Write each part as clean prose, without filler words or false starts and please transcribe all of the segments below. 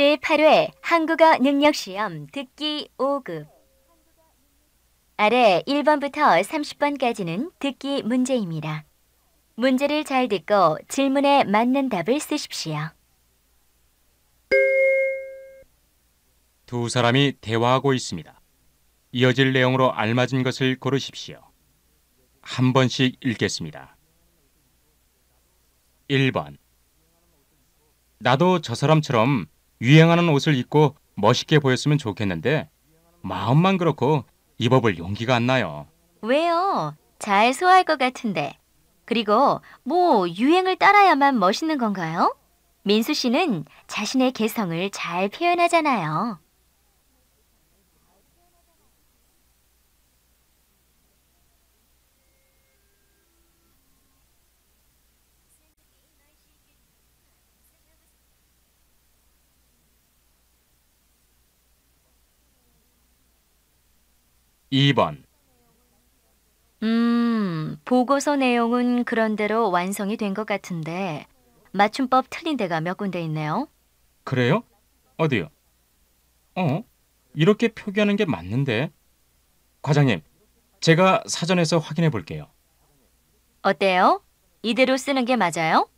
제8회 한국어 능력시험 듣기 5급. 아래 1번부터 30번까지는 듣기 문제입니다. 문제를 잘 듣고 질문에 맞는 답을 쓰십시오. 두 사람이 대화하고 있습니다. 이어질 내용으로 알맞은 것을 고르십시오. 한 번씩 읽겠습니다. 1번. 나도 저 사람처럼 유행하는 옷을 입고 멋있게 보였으면 좋겠는데 마음만 그렇고 입어볼 용기가 안 나요. 왜요? 잘 소화할 것 같은데. 그리고 유행을 따라야만 멋있는 건가요? 민수 씨는 자신의 개성을 잘 표현하잖아요. 2번. 보고서 내용은 그런대로 완성이 된 것 같은데 맞춤법 틀린 데가 몇 군데 있네요. 그래요? 어디요? 이렇게 표기하는 게 맞는데. 과장님, 제가 사전에서 확인해 볼게요. 어때요? 이대로 쓰는 게 맞아요?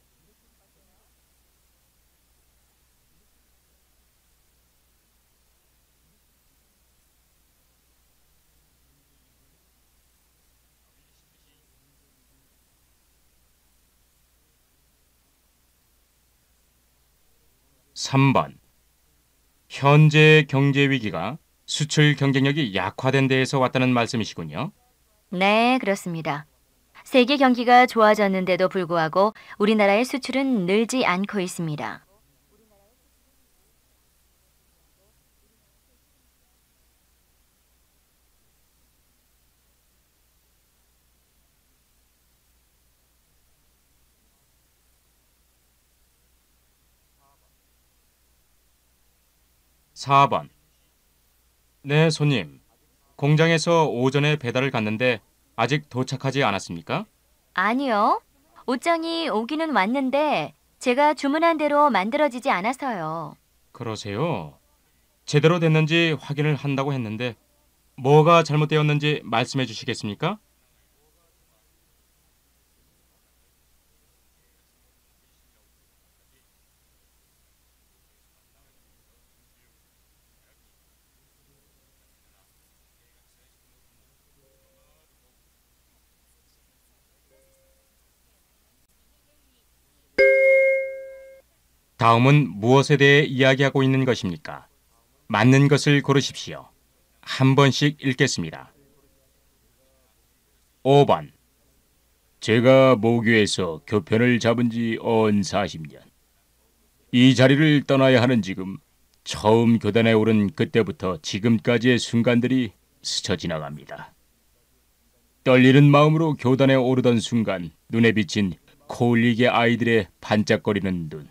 삼 번. 현재 경제 위기가 수출 경쟁력이 약화된 데에서 왔다는 말씀이시군요. 네, 그렇습니다. 세계 경기가 좋아졌는데도 불구하고 우리나라의 수출은 늘지 않고 있습니다. 사 번. 네, 손님. 공장에서 오전에 배달을 갔는데 아직 도착하지 않았습니까? 아니요. 옷장이 오기는 왔는데 제가 주문한 대로 만들어지지 않아서요. 그러세요. 제대로 됐는지 확인을 한다고 했는데 뭐가 잘못되었는지 말씀해 주시겠습니까? 다음은 무엇에 대해 이야기하고 있는 것입니까? 맞는 것을 고르십시오. 한 번씩 읽겠습니다. 5번. 제가 모교에서 교편을 잡은 지 언 40년. 이 자리를 떠나야 하는 지금 처음 교단에 오른 그때부터 지금까지의 순간들이 스쳐 지나갑니다. 떨리는 마음으로 교단에 오르던 순간 눈에 비친 코울리게 아이들의 반짝거리는 눈.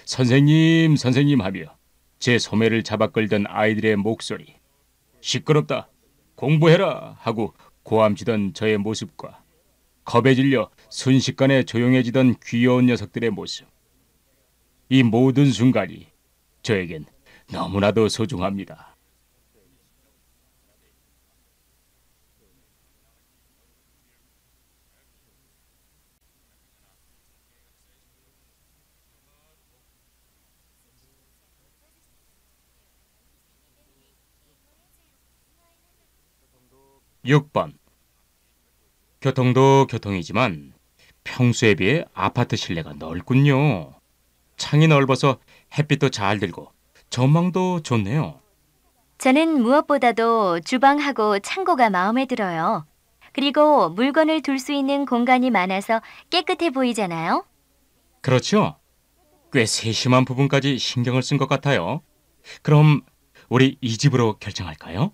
선생님, 선생님 하며 제 소매를 잡아 끌던 아이들의 목소리. 시끄럽다, 공부해라 하고 고함치던 저의 모습과 겁에 질려 순식간에 조용해지던 귀여운 녀석들의 모습. 이 모든 순간이 저에겐 너무나도 소중합니다. 육 번. 교통도 교통이지만 평소에 비해 아파트 실내가 넓군요. 창이 넓어서 햇빛도 잘 들고 전망도 좋네요. 저는 무엇보다도 주방하고 창고가 마음에 들어요. 그리고 물건을 둘 수 있는 공간이 많아서 깨끗해 보이잖아요. 그렇죠? 꽤 세심한 부분까지 신경을 쓴 것 같아요. 그럼 우리 이 집으로 결정할까요?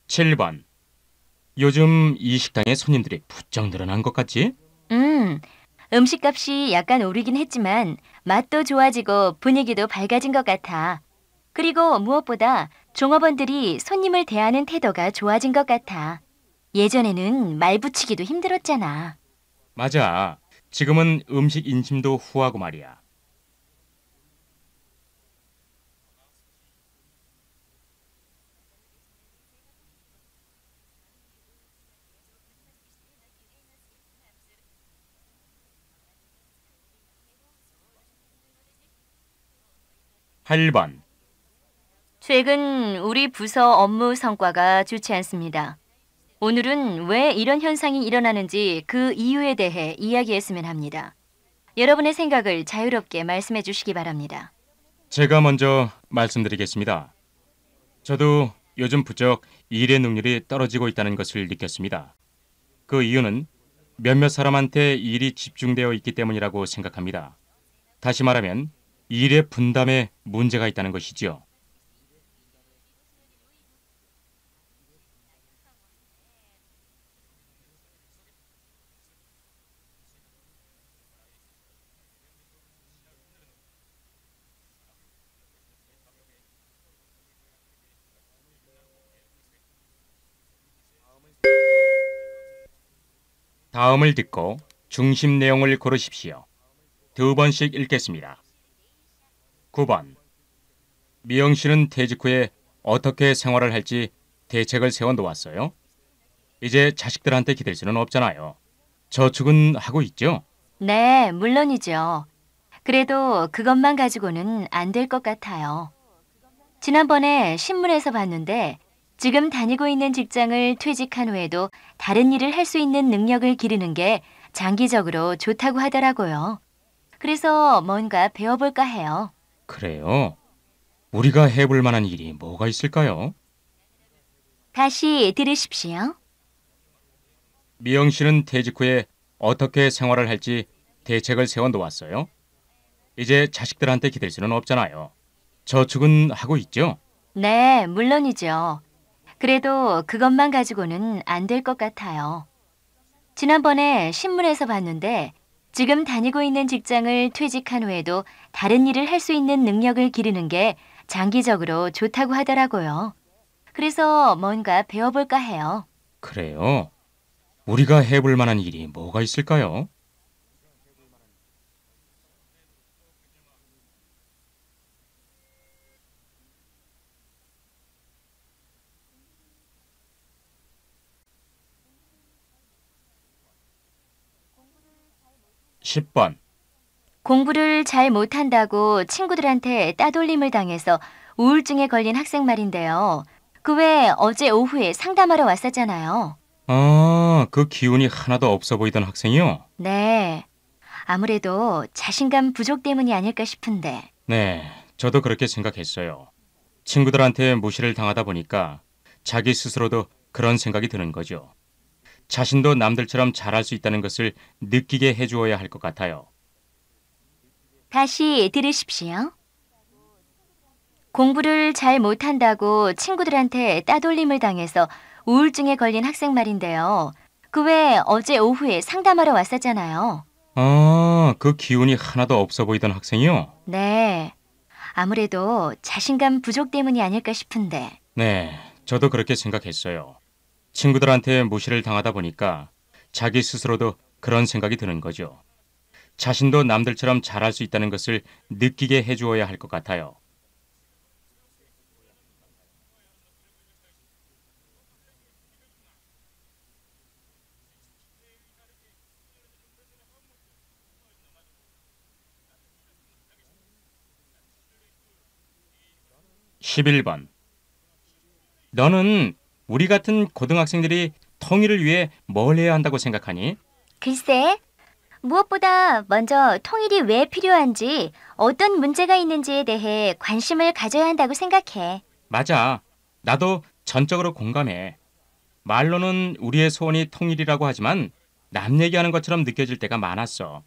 칠 번. 요즘 이 식당에 손님들이 부쩍 늘어난 것 같지? 음, 음식값이 약간 오르긴 했지만 맛도 좋아지고 분위기도 밝아진 것 같아. 그리고 무엇보다 종업원들이 손님을 대하는 태도가 좋아진 것 같아. 예전에는 말 붙이기도 힘들었잖아. 맞아. 지금은 음식 인심도 후하고 말이야. 8번. 최근 우리 부서 업무 성과가 좋지 않습니다. 오늘은 왜 이런 현상이 일어나는지 그 이유에 대해 이야기했으면 합니다. 여러분의 생각을 자유롭게 말씀해 주시기 바랍니다. 제가 먼저 말씀드리겠습니다. 저도 요즘 부쩍 일의 능률이 떨어지고 있다는 것을 느꼈습니다. 그 이유는 몇몇 사람한테 일이 집중되어 있기 때문이라고 생각합니다. 다시 말하면 일의 분담에 문제가 있다는 것이지요. 다음을 듣고 중심 내용을 고르십시오. 두 번씩 읽겠습니다. 9번. 미영 씨는 퇴직 후에 어떻게 생활을 할지 대책을 세워 놓았어요. 이제 자식들한테 기댈 수는 없잖아요. 저축은 하고 있죠? 네, 물론이죠. 그래도 그것만 가지고는 안 될 것 같아요. 지난번에 신문에서 봤는데 지금 다니고 있는 직장을 퇴직한 후에도 다른 일을 할 수 있는 능력을 기르는 게 장기적으로 좋다고 하더라고요. 그래서 뭔가 배워볼까 해요. 그래요. 우리가 해볼 만한 일이 뭐가 있을까요? 다시 들으십시오. 미영 씨는 퇴직 후에 어떻게 생활을 할지 대책을 세워 놓았어요. 이제 자식들한테 기댈 수는 없잖아요. 저축은 하고 있죠? 네, 물론이죠. 그래도 그것만 가지고는 안 될 것 같아요. 지난번에 신문에서 봤는데 지금 다니고 있는 직장을 퇴직한 후에도 다른 일을 할 수 있는 능력을 기르는 게 장기적으로 좋다고 하더라고요. 그래서 뭔가 배워볼까 해요. 그래요. 우리가 해볼 만한 일이 뭐가 있을까요? 십 번. 공부를 잘 못한다고 친구들한테 따돌림을 당해서 우울증에 걸린 학생 말인데요. 그 외에 어제 오후에 상담하러 왔었잖아요. 아, 그 기운이 하나도 없어 보이던 학생이요? 네. 아무래도 자신감 부족 때문이 아닐까 싶은데. 네, 저도 그렇게 생각했어요. 친구들한테 무시를 당하다 보니까 자기 스스로도 그런 생각이 드는 거죠. 자신도 남들처럼 잘할 수 있다는 것을 느끼게 해주어야 할 것 같아요. 다시 들으십시오. 공부를 잘 못한다고 친구들한테 따돌림을 당해서 우울증에 걸린 학생 말인데요. 그 외에 어제 오후에 상담하러 왔었잖아요. 아, 그 기운이 하나도 없어 보이던 학생이요? 네. 아무래도 자신감 부족 때문이 아닐까 싶은데. 네, 저도 그렇게 생각했어요. 친구들한테 무시를 당하다 보니까 자기 스스로도 그런 생각이 드는 거죠. 자신도 남들처럼 잘할 수 있다는 것을 느끼게 해주어야 할 것 같아요. 11번. 너는 우리 같은 고등학생들이 통일을 위해 뭘 해야 한다고 생각하니? 글쎄, 무엇보다 먼저 통일이 왜 필요한지, 어떤 문제가 있는지에 대해 관심을 가져야 한다고 생각해. 맞아. 나도 전적으로 공감해. 말로는 우리의 소원이 통일이라고 하지만 남 얘기하는 것처럼 느껴질 때가 많았어.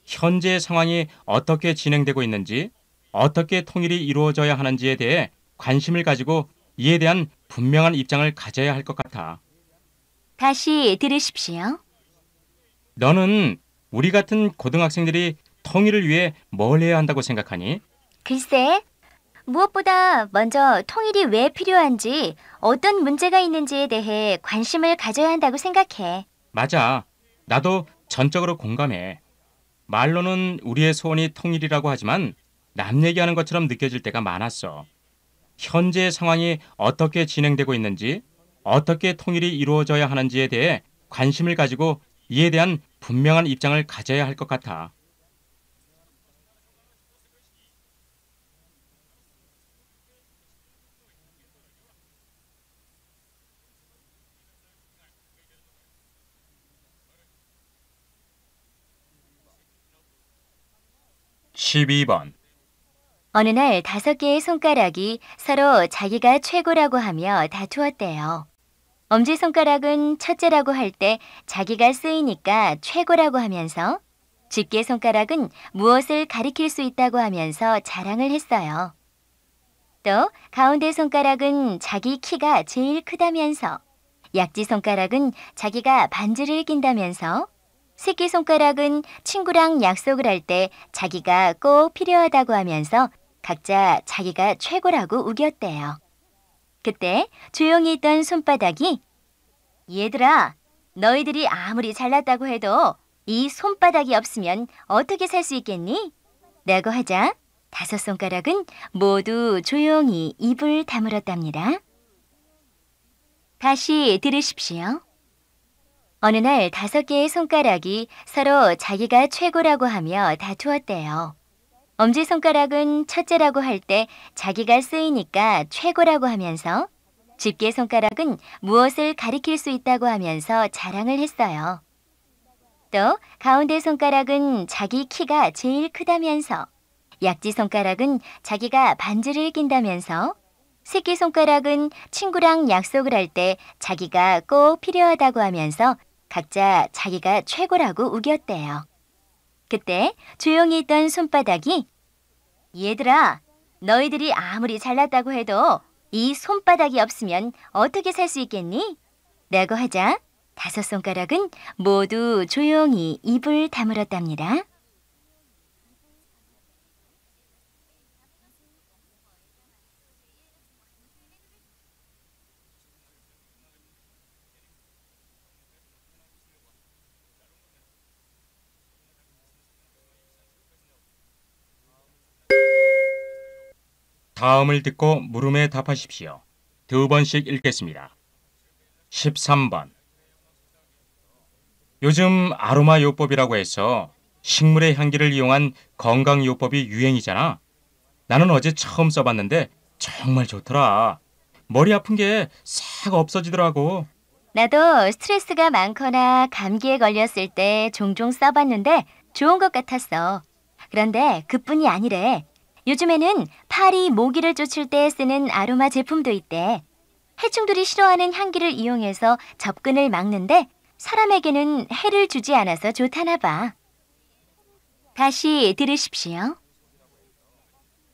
현재 상황이 어떻게 진행되고 있는지, 어떻게 통일이 이루어져야 하는지에 대해 관심을 가지고 이에 대한 분명한 입장을 가져야 할 것 같아. 다시 들으십시오. 너는 우리 같은 고등학생들이 통일을 위해 뭘 해야 한다고 생각하니? 글쎄, 무엇보다 먼저 통일이 왜 필요한지, 어떤 문제가 있는지에 대해 관심을 가져야 한다고 생각해. 맞아. 나도 전적으로 공감해. 말로는 우리의 소원이 통일이라고 하지만 남 얘기하는 것처럼 느껴질 때가 많았어. 현재의 상황이 어떻게 진행되고 있는지, 어떻게 통일이 이루어져야 하는지에 대해 관심을 가지고 이에 대한 분명한 입장을 가져야 할 것 같아. 12번. 어느 날 5개의 손가락이 서로 자기가 최고라고 하며 다투었대요. 엄지손가락은 첫째라고 할 때 자기가 쓰이니까 최고라고 하면서 집게손가락은 무엇을 가리킬 수 있다고 하면서 자랑을 했어요. 또 가운데 손가락은 자기 키가 제일 크다면서 약지손가락은 자기가 반지를 낀다면서 새끼손가락은 친구랑 약속을 할 때 자기가 꼭 필요하다고 하면서 각자 자기가 최고라고 우겼대요. 그때 조용히 있던 손바닥이 얘들아, 너희들이 아무리 잘났다고 해도 이 손바닥이 없으면 어떻게 살 수 있겠니? 라고 하자 5손가락은 모두 조용히 입을 다물었답니다. 다시 들으십시오. 어느 날 5개의 손가락이 서로 자기가 최고라고 하며 다투었대요. 엄지손가락은 첫째라고 할 때 자기가 쓰이니까 최고라고 하면서 집게손가락은 무엇을 가리킬 수 있다고 하면서 자랑을 했어요. 또 가운데 손가락은 자기 키가 제일 크다면서 약지손가락은 자기가 반지를 낀다면서 새끼손가락은 친구랑 약속을 할 때 자기가 꼭 필요하다고 하면서 각자 자기가 최고라고 우겼대요. 그때 조용히 있던 손바닥이 얘들아, 너희들이 아무리 잘났다고 해도 이 손바닥이 없으면 어떻게 살 수 있겠니? 라고 하자 5손가락은 모두 조용히 입을 다물었답니다. 다음을 듣고 물음에 답하십시오. 2번씩 읽겠습니다. 13번. 요즘 아로마 요법이라고 해서 식물의 향기를 이용한 건강 요법이 유행이잖아. 나는 어제 처음 써봤는데 정말 좋더라. 머리 아픈 게 싹 없어지더라고. 나도 스트레스가 많거나 감기에 걸렸을 때 종종 써봤는데 좋은 것 같았어. 그런데 그뿐이 아니래. 요즘에는 파리, 모기를 쫓을 때 쓰는 아로마 제품도 있대. 해충들이 싫어하는 향기를 이용해서 접근을 막는데 사람에게는 해를 주지 않아서 좋다나 봐. 다시 들으십시오.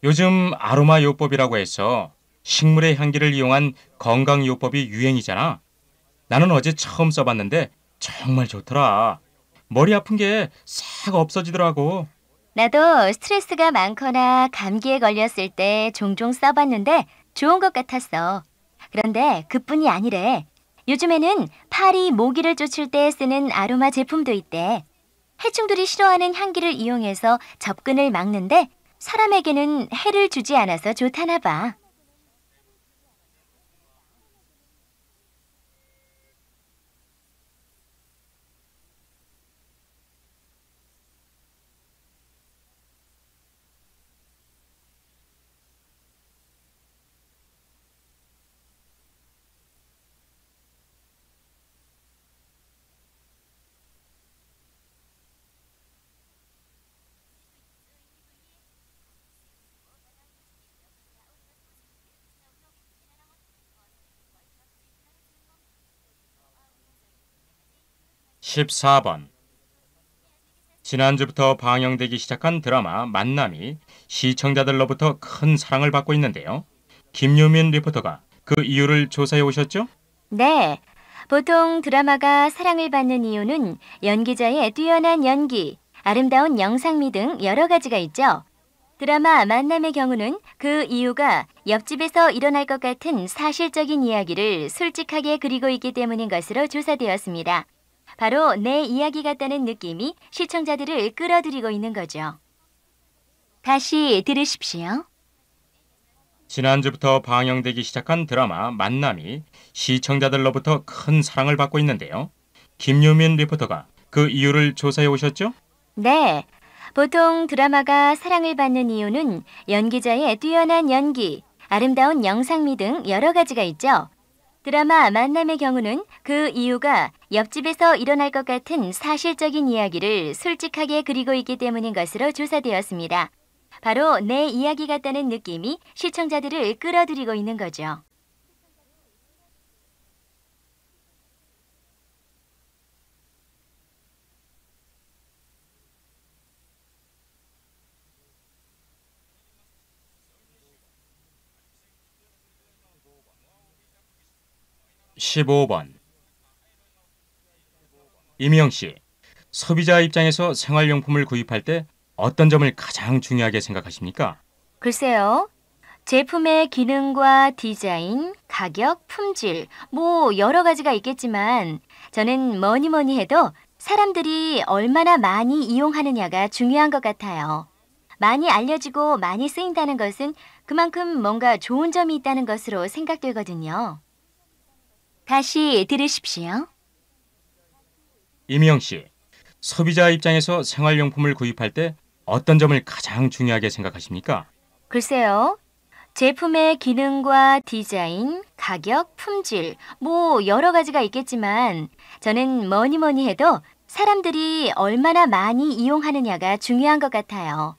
요즘 아로마 요법이라고 해서 식물의 향기를 이용한 건강 요법이 유행이잖아. 나는 어제 처음 써봤는데 정말 좋더라. 머리 아픈 게 싹 없어지더라고. 나도 스트레스가 많거나 감기에 걸렸을 때 종종 써봤는데 좋은 것 같았어. 그런데 그뿐이 아니래. 요즘에는 파리, 모기를 쫓을 때 쓰는 아로마 제품도 있대. 해충들이 싫어하는 향기를 이용해서 접근을 막는데 사람에게는 해를 주지 않아서 좋다나 봐. 14번. 지난주부터 방영되기 시작한 드라마 만남이 시청자들로부터 큰 사랑을 받고 있는데요. 김유민 리포터가 그 이유를 조사해 오셨죠? 네. 보통 드라마가 사랑을 받는 이유는 연기자의 뛰어난 연기, 아름다운 영상미 등 여러 가지가 있죠. 드라마 만남의 경우는 그 이유가 옆집에서 일어날 것 같은 사실적인 이야기를 솔직하게 그리고 있기 때문인 것으로 조사되었습니다. 바로 내 이야기 같다는 느낌이 시청자들을 끌어들이고 있는 거죠. 다시 들으십시오. 지난주부터 방영되기 시작한 드라마 만남이 시청자들로부터 큰 사랑을 받고 있는데요. 김유민 리포터가 그 이유를 조사해 오셨죠? 네. 보통 드라마가 사랑을 받는 이유는 연기자의 뛰어난 연기, 아름다운 영상미 등 여러 가지가 있죠. 드라마 만남의 경우는 그 이유가 옆집에서 일어날 것 같은 사실적인 이야기를 솔직하게 그리고 있기 때문인 것으로 조사되었습니다. 바로 내 이야기 같다는 느낌이 시청자들을 끌어들이고 있는 거죠. 십오 번 이미영 씨, 소비자 입장에서 생활용품을 구입할 때 어떤 점을 가장 중요하게 생각하십니까? 글쎄요. 제품의 기능과 디자인, 가격, 품질, 여러 가지가 있겠지만 저는 뭐니 해도 사람들이 얼마나 많이 이용하느냐가 중요한 것 같아요. 많이 알려지고 많이 쓰인다는 것은 그만큼 뭔가 좋은 점이 있다는 것으로 생각되거든요. 다시 들으십시오. 이미영 씨, 소비자 입장에서 생활용품을 구입할 때 어떤 점을 가장 중요하게 생각하십니까? 글쎄요. 제품의 기능과 디자인, 가격, 품질, 여러 가지가 있겠지만 저는 뭐니 해도 사람들이 얼마나 많이 이용하느냐가 중요한 것 같아요.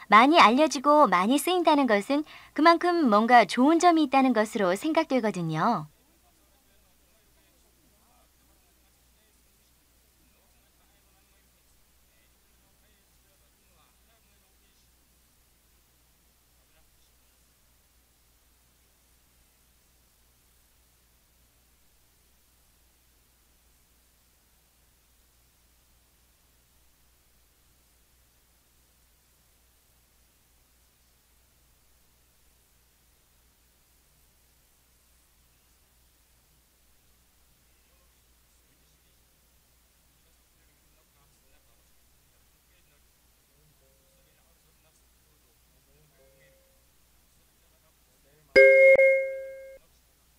많이 알려지고 많이 쓰인다는 것은 그만큼 뭔가 좋은 점이 있다는 것으로 생각되거든요.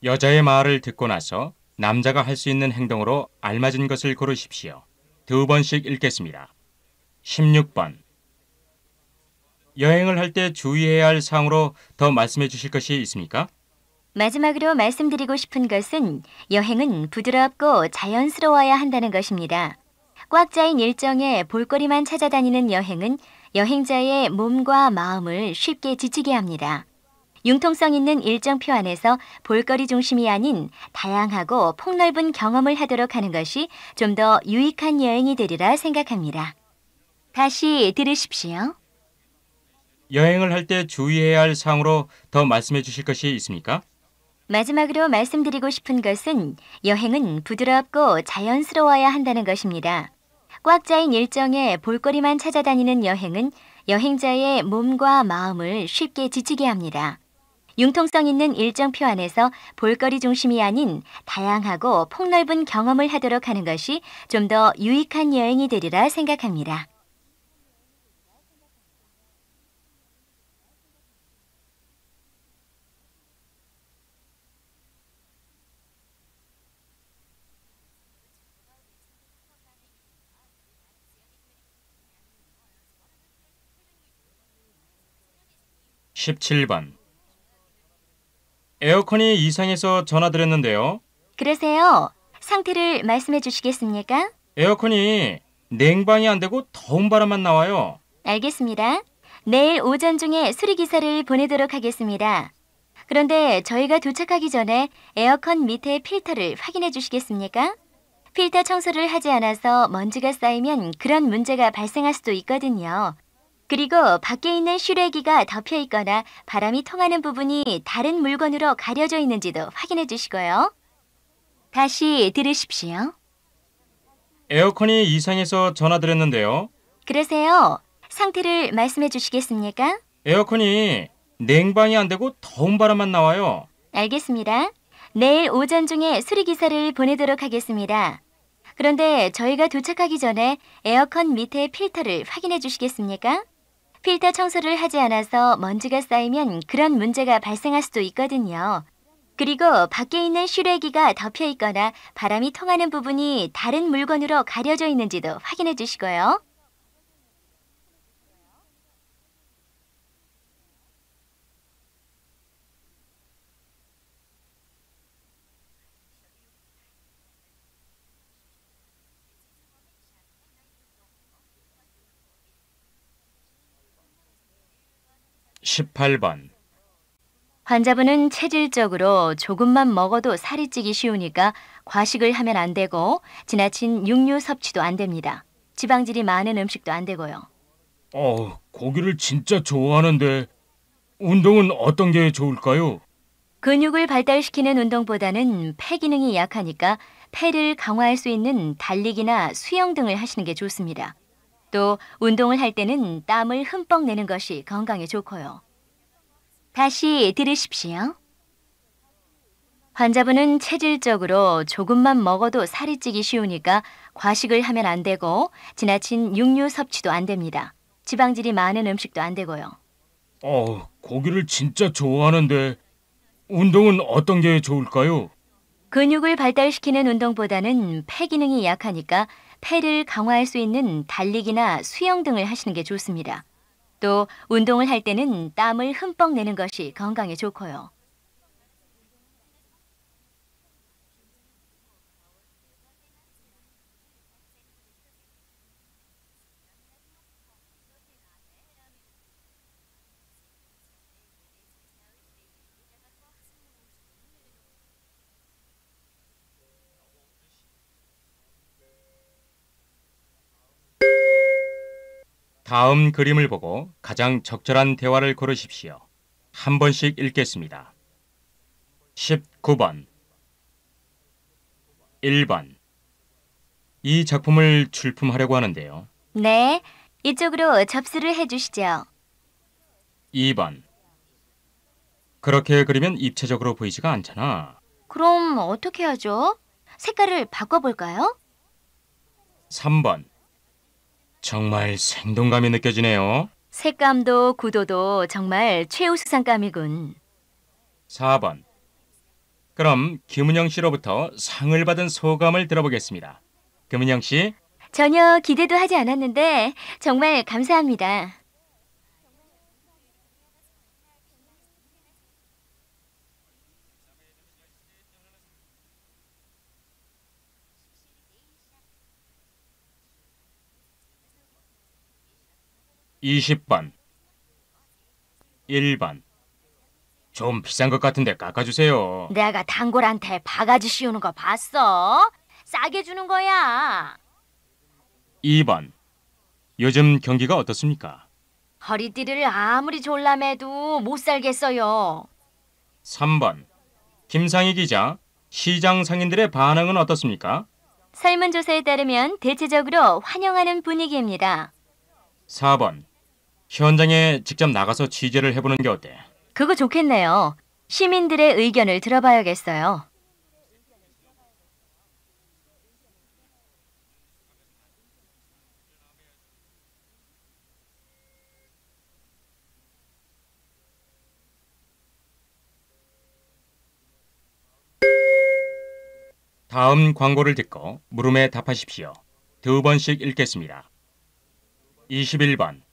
여자의 말을 듣고 나서 남자가 할 수 있는 행동으로 알맞은 것을 고르십시오. 두 번씩 읽겠습니다. 16번. 여행을 할 때 주의해야 할 사항으로 더 말씀해 주실 것이 있습니까? 마지막으로 말씀드리고 싶은 것은 여행은 부드럽고 자연스러워야 한다는 것입니다. 꽉 짜인 일정에 볼거리만 찾아다니는 여행은 여행자의 몸과 마음을 쉽게 지치게 합니다. 융통성 있는 일정표 안에서 볼거리 중심이 아닌 다양하고 폭넓은 경험을 하도록 하는 것이 좀 더 유익한 여행이 되리라 생각합니다. 다시 들으십시오. 여행을 할 때 주의해야 할 사항으로 더 말씀해 주실 것이 있습니까? 마지막으로 말씀드리고 싶은 것은 여행은 부드럽고 자연스러워야 한다는 것입니다. 꽉 짜인 일정에 볼거리만 찾아다니는 여행은 여행자의 몸과 마음을 쉽게 지치게 합니다. 융통성 있는 일정표 안에서 볼거리 중심이 아닌 다양하고 폭넓은 경험을 하도록 하는 것이 좀 더 유익한 여행이 되리라 생각합니다. 십칠 번. 에어컨이 이상해서 전화드렸는데요. 그러세요. 상태를 말씀해 주시겠습니까? 에어컨이 냉방이 안 되고 더운 바람만 나와요. 알겠습니다. 내일 오전 중에 수리기사를 보내도록 하겠습니다. 그런데 저희가 도착하기 전에 에어컨 밑에 필터를 확인해 주시겠습니까? 필터 청소를 하지 않아서 먼지가 쌓이면 그런 문제가 발생할 수도 있거든요. 그리고 밖에 있는 실외기가 덮여 있거나 바람이 통하는 부분이 다른 물건으로 가려져 있는지도 확인해 주시고요. 다시 들으십시오. 에어컨이 이상해서 전화드렸는데요. 그러세요. 상태를 말씀해 주시겠습니까? 에어컨이 냉방이 안 되고 더운 바람만 나와요. 알겠습니다. 내일 오전 중에 수리기사를 보내도록 하겠습니다. 그런데 저희가 도착하기 전에 에어컨 밑에 필터를 확인해 주시겠습니까? 필터 청소를 하지 않아서 먼지가 쌓이면 그런 문제가 발생할 수도 있거든요. 그리고 밖에 있는 실외기가 덮여 있거나 바람이 통하는 부분이 다른 물건으로 가려져 있는지도 확인해 주시고요. 십팔 번 환자분은 체질적으로 조금만 먹어도 살이 찌기 쉬우니까 과식을 하면 안 되고 지나친 육류 섭취도 안 됩니다. 지방질이 많은 음식도 안 되고요. 고기를 진짜 좋아하는데 운동은 어떤 게 좋을까요? 근육을 발달시키는 운동보다는 폐 기능이 약하니까 폐를 강화할 수 있는 달리기나 수영 등을 하시는 게 좋습니다. 또 운동을 할 때는 땀을 흠뻑 내는 것이 건강에 좋고요. 다시 들으십시오. 환자분은 체질적으로 조금만 먹어도 살이 찌기 쉬우니까 과식을 하면 안 되고 지나친 육류 섭취도 안 됩니다. 지방질이 많은 음식도 안 되고요. 고기를 진짜 좋아하는데 운동은 어떤 게 좋을까요? 근육을 발달시키는 운동보다는 폐 기능이 약하니까 폐를 강화할 수 있는 달리기나 수영 등을 하시는 게 좋습니다. 또 운동을 할 때는 땀을 흠뻑 내는 것이 건강에 좋고요. 다음 그림을 보고 가장 적절한 대화를 고르십시오. 한 번씩 읽겠습니다. 19번 1번 이 작품을 출품하려고 하는데요. 네, 이쪽으로 접수를 해주시죠. 2번 그렇게 그리면 입체적으로 보이지가 않잖아. 그럼 어떻게 하죠? 색깔을 바꿔볼까요? 3번 정말 생동감이 느껴지네요. 색감도 구도도 정말 최우수상감이군. 4번 그럼 김은영 씨로부터 상을 받은 소감을 들어보겠습니다. 김은영 씨, 전혀 기대도 하지 않았는데 정말 감사합니다. 20번 1번 좀 비싼 것 같은데 깎아주세요. 내가 단골한테 바가지 씌우는 거 봤어? 싸게 주는 거야. 2번 요즘 경기가 어떻습니까? 허리띠를 아무리 졸라매도 못 살겠어요. 3번 김상희 기자, 시장 상인들의 반응은 어떻습니까? 설문조사에 따르면 대체적으로 환영하는 분위기입니다. 4번 현장에 직접 나가서 취재를 해보는 게 어때? 그거 좋겠네요. 시민들의 의견을 들어봐야겠어요. 다음 광고를 듣고 물음에 답하십시오. 두 번씩 읽겠습니다. 21번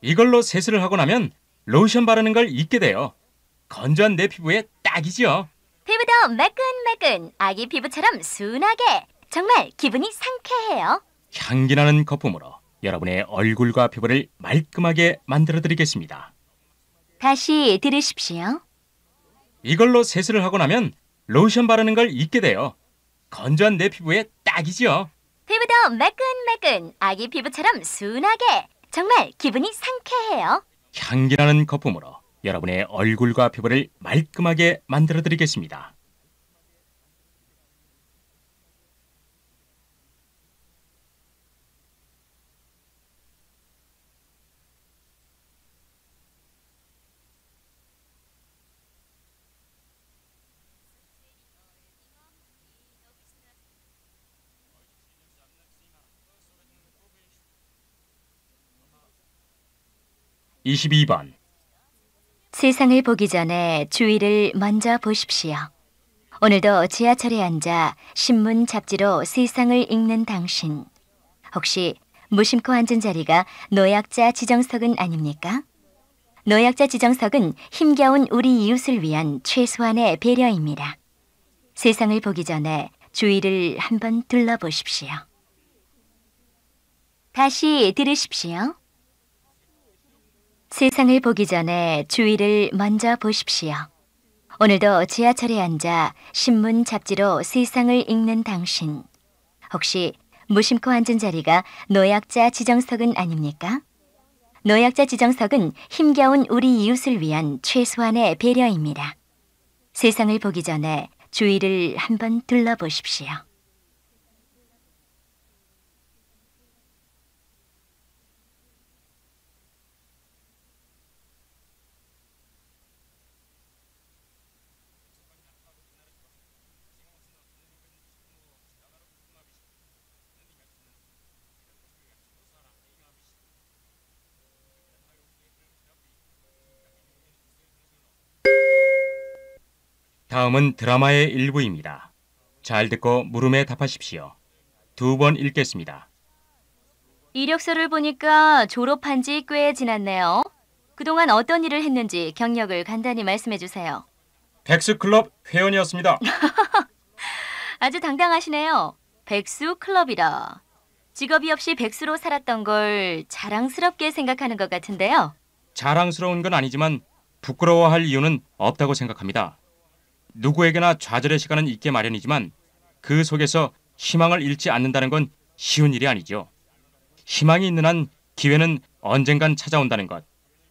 이걸로 세수를 하고 나면 로션 바르는 걸 잊게 돼요. 건조한 내 피부에 딱이죠. 피부도 매끈매끈, 아기 피부처럼 순하게. 정말 기분이 상쾌해요. 향기나는 거품으로 여러분의 얼굴과 피부를 말끔하게 만들어드리겠습니다. 다시 들으십시오. 이걸로 세수를 하고 나면 로션 바르는 걸 잊게 돼요. 건조한 내 피부에 딱이죠. 피부도 매끈매끈, 아기 피부처럼 순하게. 정말 기분이 상쾌해요. 향기나는 거품으로 여러분의 얼굴과 피부를 말끔하게 만들어드리겠습니다. 22번. 세상을 보기 전에 주위를 먼저 보십시오. 오늘도 지하철에 앉아 신문 잡지로 세상을 읽는 당신. 혹시 무심코 앉은 자리가 노약자 지정석은 아닙니까? 노약자 지정석은 힘겨운 우리 이웃을 위한 최소한의 배려입니다. 세상을 보기 전에 주위를 한번 둘러보십시오. 다시 들으십시오. 세상을 보기 전에 주위를 먼저 보십시오. 오늘도 지하철에 앉아 신문 잡지로 세상을 읽는 당신. 혹시 무심코 앉은 자리가 노약자 지정석은 아닙니까? 노약자 지정석은 힘겨운 우리 이웃을 위한 최소한의 배려입니다. 세상을 보기 전에 주위를 한번 둘러보십시오. 다음은 드라마의 일부입니다. 잘 듣고 물음에 답하십시오. 2번 읽겠습니다. 이력서를 보니까 졸업한 지 꽤 지났네요. 그동안 어떤 일을 했는지 경력을 간단히 말씀해 주세요. 백스클럽 회원이었습니다. 아주 당당하시네요. 백수 클럽이라. 직업이 없이 백수로 살았던 걸 자랑스럽게 생각하는 것 같은데요. 자랑스러운 건 아니지만 부끄러워할 이유는 없다고 생각합니다. 누구에게나 좌절의 시간은 있게 마련이지만 그 속에서 희망을 잃지 않는다는 건 쉬운 일이 아니죠. 희망이 있는 한 기회는 언젠간 찾아온다는 것.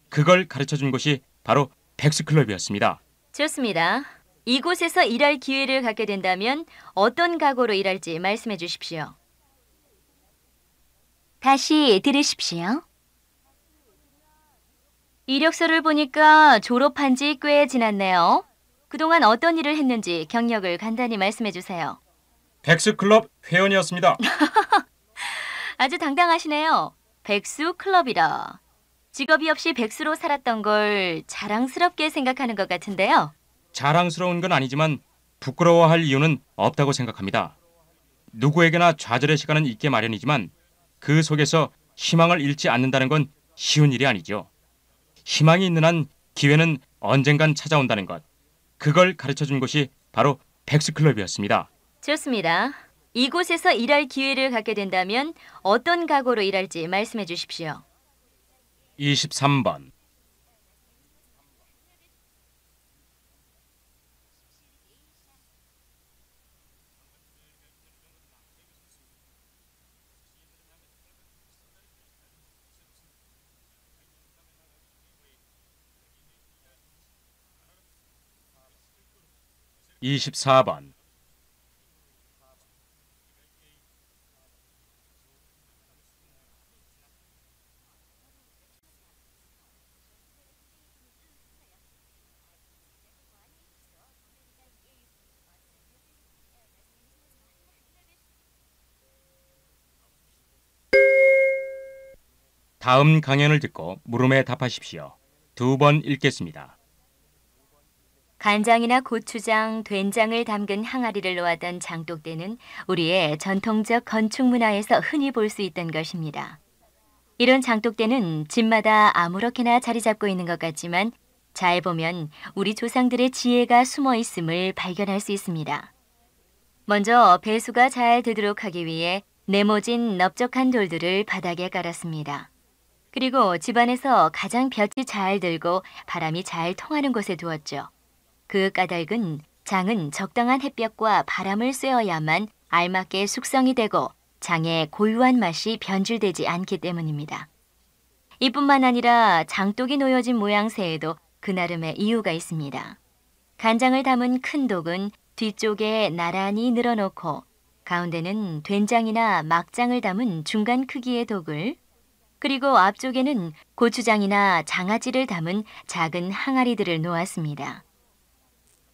그걸 가르쳐준 곳이 바로 백스클럽이었습니다. 좋습니다. 이곳에서 일할 기회를 갖게 된다면 어떤 각오로 일할지 말씀해 주십시오. 다시 들으십시오. 이력서를 보니까 졸업한 지 꽤 지났네요. 그동안 어떤 일을 했는지 경력을 간단히 말씀해 주세요. 백스클럽 회원이었습니다. 아주 당당하시네요. 백수 클럽이라. 직업이 없이 백수로 살았던 걸 자랑스럽게 생각하는 것 같은데요. 자랑스러운 건 아니지만 부끄러워할 이유는 없다고 생각합니다. 누구에게나 좌절의 시간은 있게 마련이지만 그 속에서 희망을 잃지 않는다는 건 쉬운 일이 아니죠. 희망이 있는 한 기회는 언젠간 찾아온다는 것. 그걸 가르쳐준 곳이 바로 백스클럽이었습니다. 좋습니다. 이곳에서 일할 기회를 갖게 된다면 어떤 각오로 일할지 말씀해 주십시오. 23번. 이십사 번. 다음 강연을 듣고 물음에 답하십시오. 2번 읽겠습니다. 간장이나 고추장, 된장을 담근 항아리를 놓았던 장독대는 우리의 전통적 건축 문화에서 흔히 볼 수 있던 것입니다. 이런 장독대는 집마다 아무렇게나 자리 잡고 있는 것 같지만 잘 보면 우리 조상들의 지혜가 숨어 있음을 발견할 수 있습니다. 먼저 배수가 잘 되도록 하기 위해 네모진 넓적한 돌들을 바닥에 깔았습니다. 그리고 집안에서 가장 볕이 잘 들고 바람이 잘 통하는 곳에 두었죠. 그 까닭은 장은 적당한 햇볕과 바람을 쐬어야만 알맞게 숙성이 되고 장의 고유한 맛이 변질되지 않기 때문입니다. 이뿐만 아니라 장독이 놓여진 모양새에도 그 나름의 이유가 있습니다. 간장을 담은 큰 독은 뒤쪽에 나란히 늘어놓고 가운데는 된장이나 막장을 담은 중간 크기의 독을, 그리고 앞쪽에는 고추장이나 장아찌를 담은 작은 항아리들을 놓았습니다.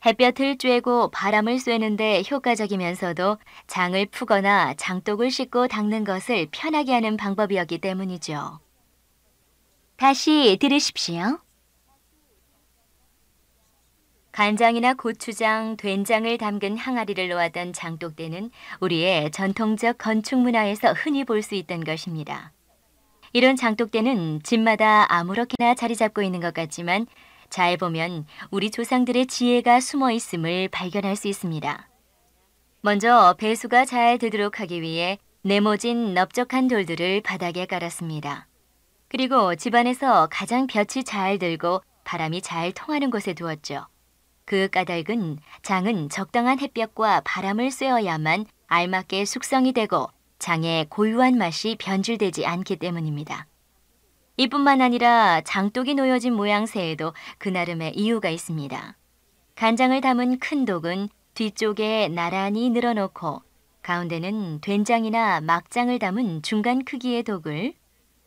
햇볕을 쬐고 바람을 쐬는데 효과적이면서도 장을 푸거나 장독을 씻고 닦는 것을 편하게 하는 방법이었기 때문이죠. 다시 들으십시오. 간장이나 고추장, 된장을 담근 항아리를 놓았던 장독대는 우리의 전통적 건축 문화에서 흔히 볼 수 있던 것입니다. 이런 장독대는 집마다 아무렇게나 자리 잡고 있는 것 같지만 잘 보면 우리 조상들의 지혜가 숨어 있음을 발견할 수 있습니다. 먼저 배수가 잘 되도록 하기 위해 네모진 넓적한 돌들을 바닥에 깔았습니다. 그리고 집안에서 가장 볕이 잘 들고 바람이 잘 통하는 곳에 두었죠. 그 까닭은 장은 적당한 햇볕과 바람을 쐬어야만 알맞게 숙성이 되고 장의 고유한 맛이 변질되지 않기 때문입니다. 이뿐만 아니라 장독이 놓여진 모양새에도 그 나름의 이유가 있습니다. 간장을 담은 큰 독은 뒤쪽에 나란히 늘어놓고 가운데는 된장이나 막장을 담은 중간 크기의 독을,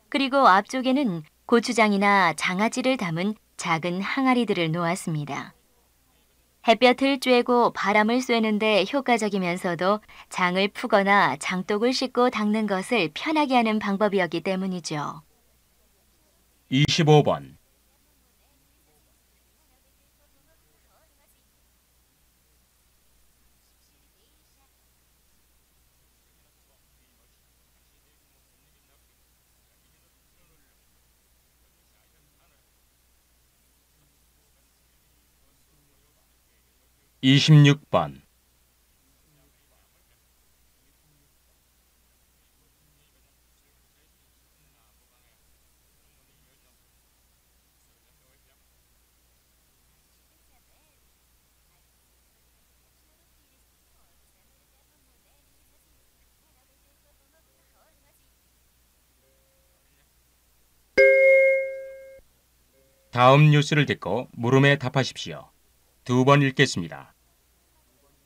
그리고 앞쪽에는 고추장이나 장아찌를 담은 작은 항아리들을 놓았습니다. 햇볕을 쬐고 바람을 쐬는데 효과적이면서도 장을 푸거나 장독을 씻고 닦는 것을 편하게 하는 방법이었기 때문이죠. 25번. 이십육 번. 다음 뉴스를 듣고 물음에 답하십시오. 두 번 읽겠습니다.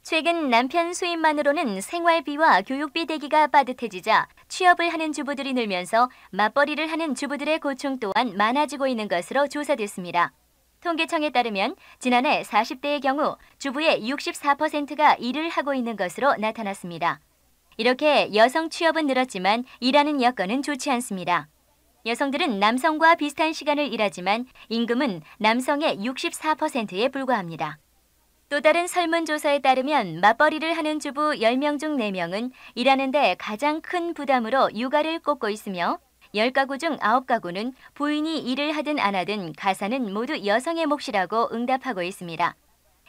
최근 남편 수입만으로는 생활비와 교육비 대기가 빠듯해지자 취업을 하는 주부들이 늘면서 맞벌이를 하는 주부들의 고충 또한 많아지고 있는 것으로 조사됐습니다. 통계청에 따르면 지난해 40대의 경우 주부의 64%가 일을 하고 있는 것으로 나타났습니다. 이렇게 여성 취업은 늘었지만 일하는 여건은 좋지 않습니다. 여성들은 남성과 비슷한 시간을 일하지만 임금은 남성의 64%에 불과합니다. 또 다른 설문조사에 따르면 맞벌이를 하는 주부 10명 중 4명은 일하는데 가장 큰 부담으로 육아를 꼽고 있으며 10가구 중 9가구는 부인이 일을 하든 안 하든 가사는 모두 여성의 몫이라고 응답하고 있습니다.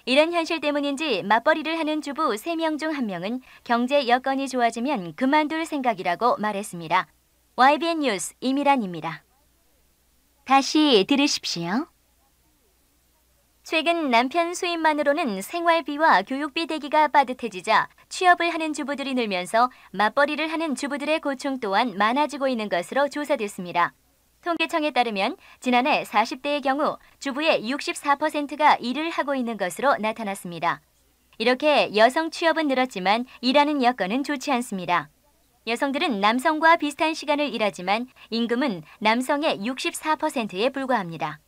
이런 현실 때문인지 맞벌이를 하는 주부 3명 중 1명은 경제 여건이 좋아지면 그만둘 생각이라고 말했습니다. YBN 뉴스 이미란입니다. 다시 들으십시오. 최근 남편 수입만으로는 생활비와 교육비 대기가 빠듯해지자 취업을 하는 주부들이 늘면서 맞벌이를 하는 주부들의 고충 또한 많아지고 있는 것으로 조사됐습니다. 통계청에 따르면 지난해 40대의 경우 주부의 64%가 일을 하고 있는 것으로 나타났습니다. 이렇게 여성 취업은 늘었지만 일하는 여건은 좋지 않습니다. 여성들은 남성과 비슷한 시간을 일하지만 임금은 남성의 64%에 불과합니다.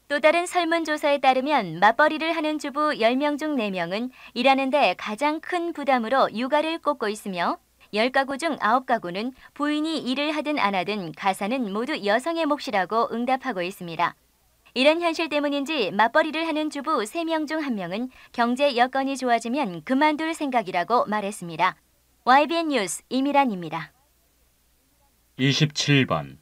또 다른 설문조사에 따르면 맞벌이를 하는 주부 10명 중 4명은 일하는데 가장 큰 부담으로 육아를 꼽고 있으며 10가구 중 9가구는 부인이 일을 하든 안 하든 가사는 모두 여성의 몫이라고 응답하고 있습니다. 이런 현실 때문인지 맞벌이를 하는 주부 3명 중 1명은 경제 여건이 좋아지면 그만둘 생각이라고 말했습니다. YBN 뉴스 이미란입니다. 27번.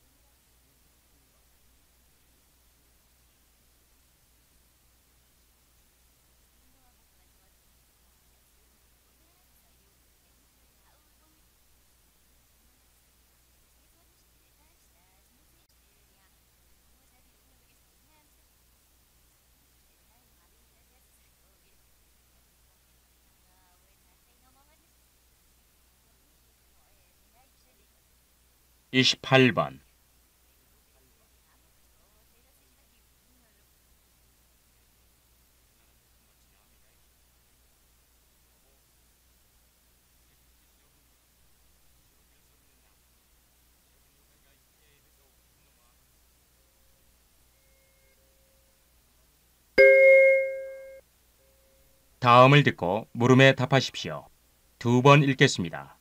이십팔 번. 다음을 듣고 물음에 답하십시오. 두 번 읽겠습니다.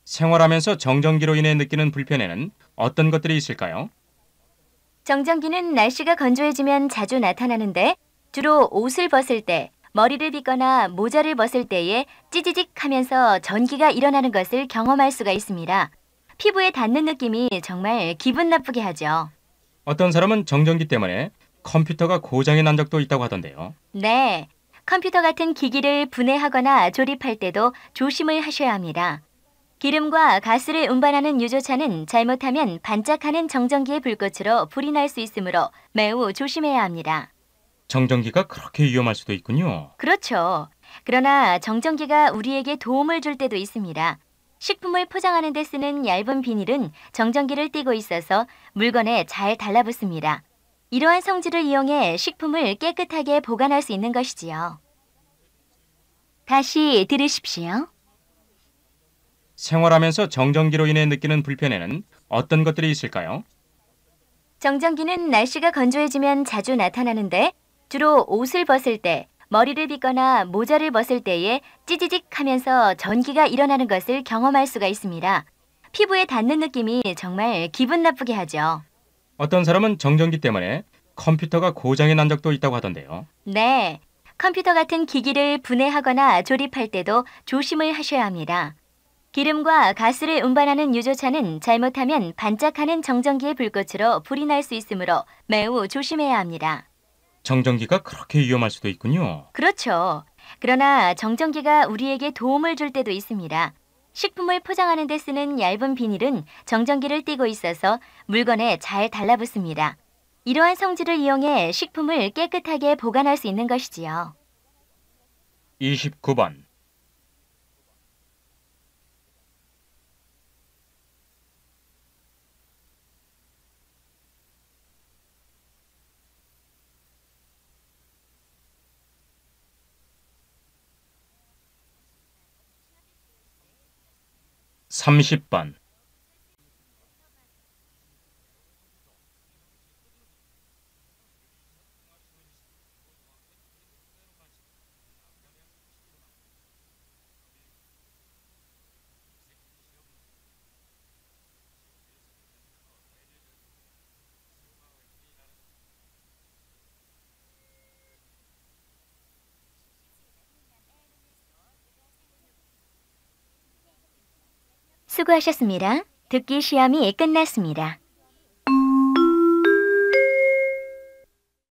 생활하면서 정전기로 인해 느끼는 불편에는 어떤 것들이 있을까요? 정전기는 날씨가 건조해지면 자주 나타나는데 주로 옷을 벗을 때, 머리를 빗거나 모자를 벗을 때에 찌지직 하면서 전기가 일어나는 것을 경험할 수가 있습니다. 피부에 닿는 느낌이 정말 기분 나쁘게 하죠. 어떤 사람은 정전기 때문에 컴퓨터가 고장이 난 적도 있다고 하던데요. 네, 컴퓨터 같은 기기를 분해하거나 조립할 때도 조심을 하셔야 합니다. 기름과 가스를 운반하는 유조차는 잘못하면 반짝하는 정전기의 불꽃으로 불이 날 수 있으므로 매우 조심해야 합니다. 정전기가 그렇게 위험할 수도 있군요. 그렇죠. 그러나 정전기가 우리에게 도움을 줄 때도 있습니다. 식품을 포장하는 데 쓰는 얇은 비닐은 정전기를 띠고 있어서 물건에 잘 달라붙습니다. 이러한 성질을 이용해 식품을 깨끗하게 보관할 수 있는 것이지요. 다시 들으십시오. 생활하면서 정전기로 인해 느끼는 불편에는 어떤 것들이 있을까요? 정전기는 날씨가 건조해지면 자주 나타나는데 주로 옷을 벗을 때, 머리를 빗거나 모자를 벗을 때에 찌지직 하면서 전기가 일어나는 것을 경험할 수가 있습니다. 피부에 닿는 느낌이 정말 기분 나쁘게 하죠. 어떤 사람은 정전기 때문에 컴퓨터가 고장이 난 적도 있다고 하던데요. 네, 컴퓨터 같은 기기를 분해하거나 조립할 때도 조심을 하셔야 합니다. 기름과 가스를 운반하는 유조차는 잘못하면 반짝하는 정전기의 불꽃으로 불이 날 수 있으므로 매우 조심해야 합니다. 정전기가 그렇게 위험할 수도 있군요. 그렇죠. 그러나 정전기가 우리에게 도움을 줄 때도 있습니다. 식품을 포장하는 데 쓰는 얇은 비닐은 정전기를 띠고 있어서 물건에 잘 달라붙습니다. 이러한 성질을 이용해 식품을 깨끗하게 보관할 수 있는 것이지요. 29번. 삼십 번. 수고하셨습니다. 듣기 시험이 끝났습니다.